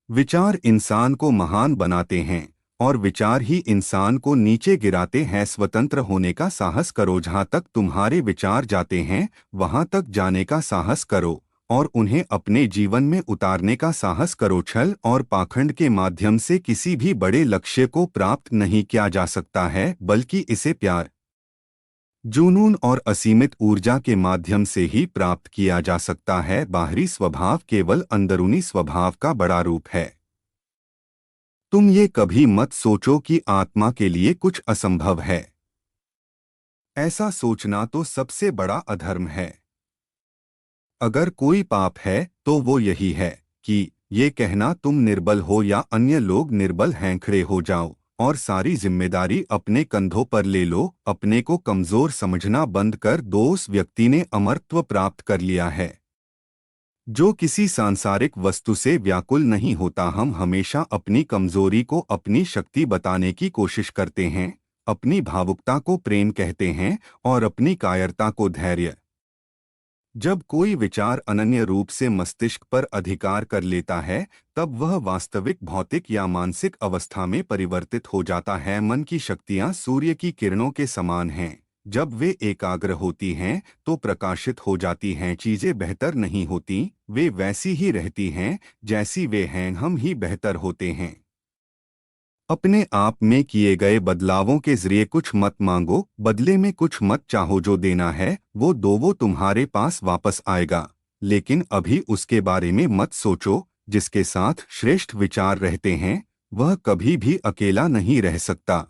विचार इंसान को महान बनाते हैं और विचार ही इंसान को नीचे गिराते हैं। स्वतंत्र होने का साहस करो। जहाँ तक तुम्हारे विचार जाते हैं वहाँ तक जाने का साहस करो और उन्हें अपने जीवन में उतारने का साहस करो। छल और पाखंड के माध्यम से किसी भी बड़े लक्ष्य को प्राप्त नहीं किया जा सकता है, बल्कि इसे प्यार, जुनून और असीमित ऊर्जा के माध्यम से ही प्राप्त किया जा सकता है। बाहरी स्वभाव केवल अंदरूनी स्वभाव का बड़ा रूप है। तुम ये कभी मत सोचो कि आत्मा के लिए कुछ असंभव है। ऐसा सोचना तो सबसे बड़ा अधर्म है। अगर कोई पाप है तो वो यही है कि ये कहना तुम निर्बल हो या अन्य लोग निर्बल हैं। खड़े हो जाओ और सारी जिम्मेदारी अपने कंधों पर ले लो। अपने को कमजोर समझना बंद कर दो। उस व्यक्ति ने अमरत्व प्राप्त कर लिया है जो किसी सांसारिक वस्तु से व्याकुल नहीं होता। हम हमेशा अपनी कमजोरी को अपनी शक्ति बताने की कोशिश करते हैं, अपनी भावुकता को प्रेम कहते हैं और अपनी कायरता को धैर्य। जब कोई विचार अनन्य रूप से मस्तिष्क पर अधिकार कर लेता है तब वह वास्तविक भौतिक या मानसिक अवस्था में परिवर्तित हो जाता है। मन की शक्तियां सूर्य की किरणों के समान हैं। जब वे एकाग्र होती हैं तो प्रकाशित हो जाती हैं। चीजें बेहतर नहीं होती, वे वैसी ही रहती हैं जैसी वे हैं। हम ही बेहतर होते हैं। अपने आप में किए गए बदलावों के जरिए कुछ मत मांगो, बदले में कुछ मत चाहो। जो देना है वो दो, वो तुम्हारे पास वापस आएगा। लेकिन अभी उसके बारे में मत सोचो। जिसके साथ श्रेष्ठ विचार रहते हैं वह कभी भी अकेला नहीं रह सकता।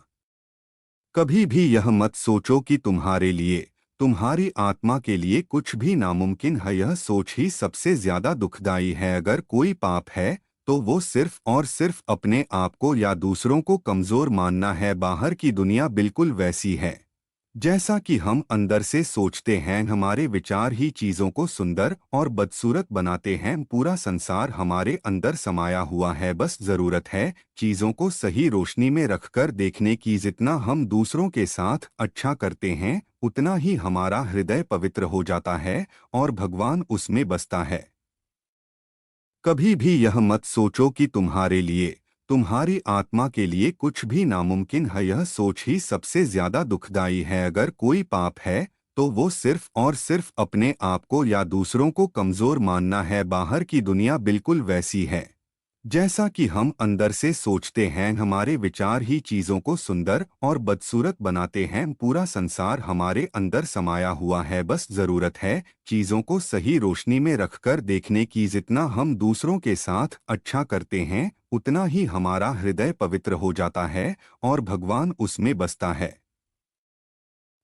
कभी भी यह मत सोचो कि तुम्हारे लिए, तुम्हारी आत्मा के लिए कुछ भी नामुमकिन है। यह सोच ही सबसे ज्यादा दुखदाई है। अगर कोई पाप है तो वो सिर्फ और सिर्फ अपने आप को या दूसरों को कमजोर मानना है। बाहर की दुनिया बिल्कुल वैसी है जैसा कि हम अंदर से सोचते हैं। हमारे विचार ही चीजों को सुंदर और बदसूरत बनाते हैं। पूरा संसार हमारे अंदर समाया हुआ है। बस जरूरत है चीजों को सही रोशनी में रखकर देखने की। जितना हम दूसरों के साथ अच्छा करते हैं उतना ही हमारा हृदय पवित्र हो जाता है और भगवान उसमें बसता है। कभी भी यह मत सोचो कि तुम्हारे लिए, तुम्हारी आत्मा के लिए कुछ भी नामुमकिन है। यह सोच ही सबसे ज्यादा दुखदाई है। अगर कोई पाप है तो वो सिर्फ और सिर्फ अपने आप को या दूसरों को कमजोर मानना है। बाहर की दुनिया बिल्कुल वैसी है जैसा कि हम अंदर से सोचते हैं। हमारे विचार ही चीजों को सुंदर और बदसूरत बनाते हैं। पूरा संसार हमारे अंदर समाया हुआ है। बस जरूरत है चीजों को सही रोशनी में रखकर देखने की। जितना हम दूसरों के साथ अच्छा करते हैं उतना ही हमारा हृदय पवित्र हो जाता है और भगवान उसमें बसता है।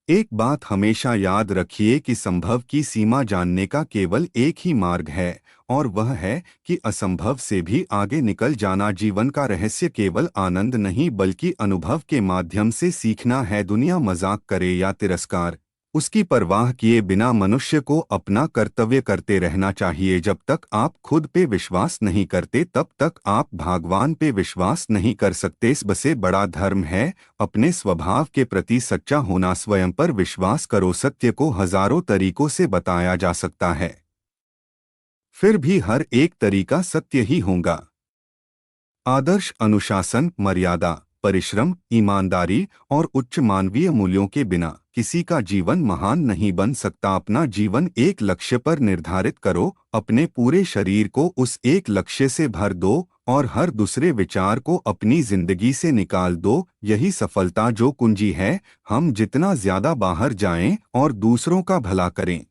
एक बात हमेशा याद रखिए कि संभव की सीमा जानने का केवल एक ही मार्ग है और वह है कि असंभव से भी आगे निकल जाना। जीवन का रहस्य केवल आनंद नहीं बल्कि अनुभव के माध्यम से सीखना है। दुनिया मजाक करे या तिरस्कार, उसकी परवाह किए बिना मनुष्य को अपना कर्तव्य करते रहना चाहिए। जब तक आप खुद पे विश्वास नहीं करते तब तक आप भगवान पे विश्वास नहीं कर सकते। सबसे बड़ा धर्म है अपने स्वभाव के प्रति सच्चा होना। स्वयं पर विश्वास करो। सत्य को हजारों तरीकों से बताया जा सकता है, फिर भी हर एक तरीका सत्य ही होगा। आदर्श, अनुशासन, मर्यादा, परिश्रम, ईमानदारी और उच्च मानवीय मूल्यों के बिना किसी का जीवन महान नहीं बन सकता। अपना जीवन एक लक्ष्य पर निर्धारित करो, अपने पूरे शरीर को उस एक लक्ष्य से भर दो और हर दूसरे विचार को अपनी जिंदगी से निकाल दो। यही सफलता जो कुंजी है। हम जितना ज्यादा बाहर जाएं और दूसरों का भला करें,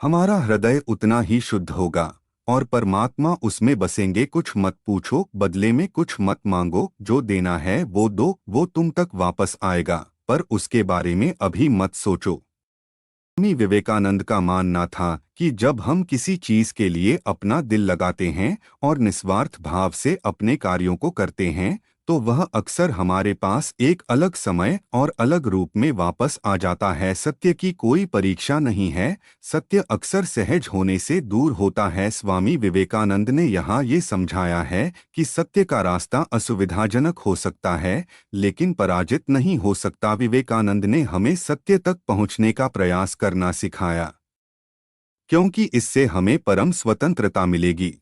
हमारा हृदय उतना ही शुद्ध होगा और परमात्मा उसमें बसेंगे। कुछ मत पूछो, बदले में कुछ मत मांगो। जो देना है वो दो, वो तुम तक वापस आएगा, पर उसके बारे में अभी मत सोचो। स्वामी विवेकानंद का मानना था कि जब हम किसी चीज के लिए अपना दिल लगाते हैं और निस्वार्थ भाव से अपने कार्यों को करते हैं तो वह अक्सर हमारे पास एक अलग समय और अलग रूप में वापस आ जाता है। सत्य की कोई परीक्षा नहीं है, सत्य अक्सर सहज होने से दूर होता है। स्वामी विवेकानंद ने यहाँ ये समझाया है कि सत्य का रास्ता असुविधाजनक हो सकता है लेकिन पराजित नहीं हो सकता। विवेकानंद ने हमें सत्य तक पहुँचने का प्रयास करना सिखाया क्योंकि इससे हमें परम स्वतंत्रता मिलेगी।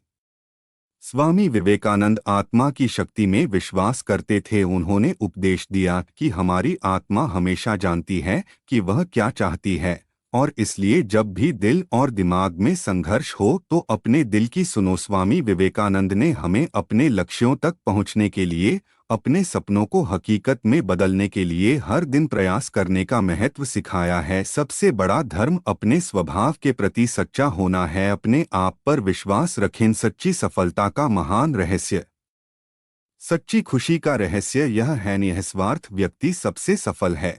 स्वामी विवेकानंद आत्मा की शक्ति में विश्वास करते थे। उन्होंने उपदेश दिया कि हमारी आत्मा हमेशा जानती है कि वह क्या चाहती है, और इसलिए जब भी दिल और दिमाग में संघर्ष हो तो अपने दिल की सुनो। स्वामी विवेकानंद ने हमें अपने लक्ष्यों तक पहुंचने के लिए, अपने सपनों को हकीकत में बदलने के लिए हर दिन प्रयास करने का महत्व सिखाया है। सबसे बड़ा धर्म अपने स्वभाव के प्रति सच्चा होना है। अपने आप पर विश्वास रखें। सच्ची सफलता का महान रहस्य, सच्ची खुशी का रहस्य यह है, निस्वार्थ व्यक्ति सबसे सफल है।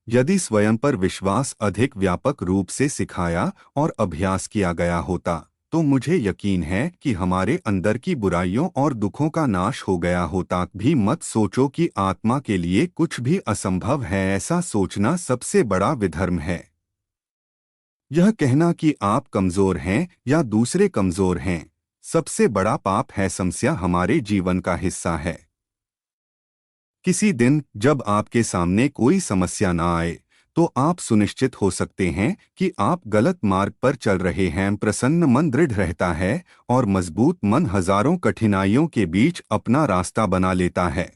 यदि स्वयं पर विश्वास अधिक व्यापक रूप से सिखाया और अभ्यास किया गया होता तो मुझे यकीन है कि हमारे अंदर की बुराइयों और दुखों का नाश हो गया होता। भी मत सोचो कि आत्मा के लिए कुछ भी असंभव है। ऐसा सोचना सबसे बड़ा विधर्म है। यह कहना कि आप कमजोर हैं या दूसरे कमजोर हैं सबसे बड़ा पाप है। समस्या हमारे जीवन का हिस्सा है। किसी दिन जब आपके सामने कोई समस्या ना आए तो आप सुनिश्चित हो सकते हैं कि आप गलत मार्ग पर चल रहे हैं। प्रसन्न मन दृढ़ रहता है और मजबूत मन हजारों कठिनाइयों के बीच अपना रास्ता बना लेता है।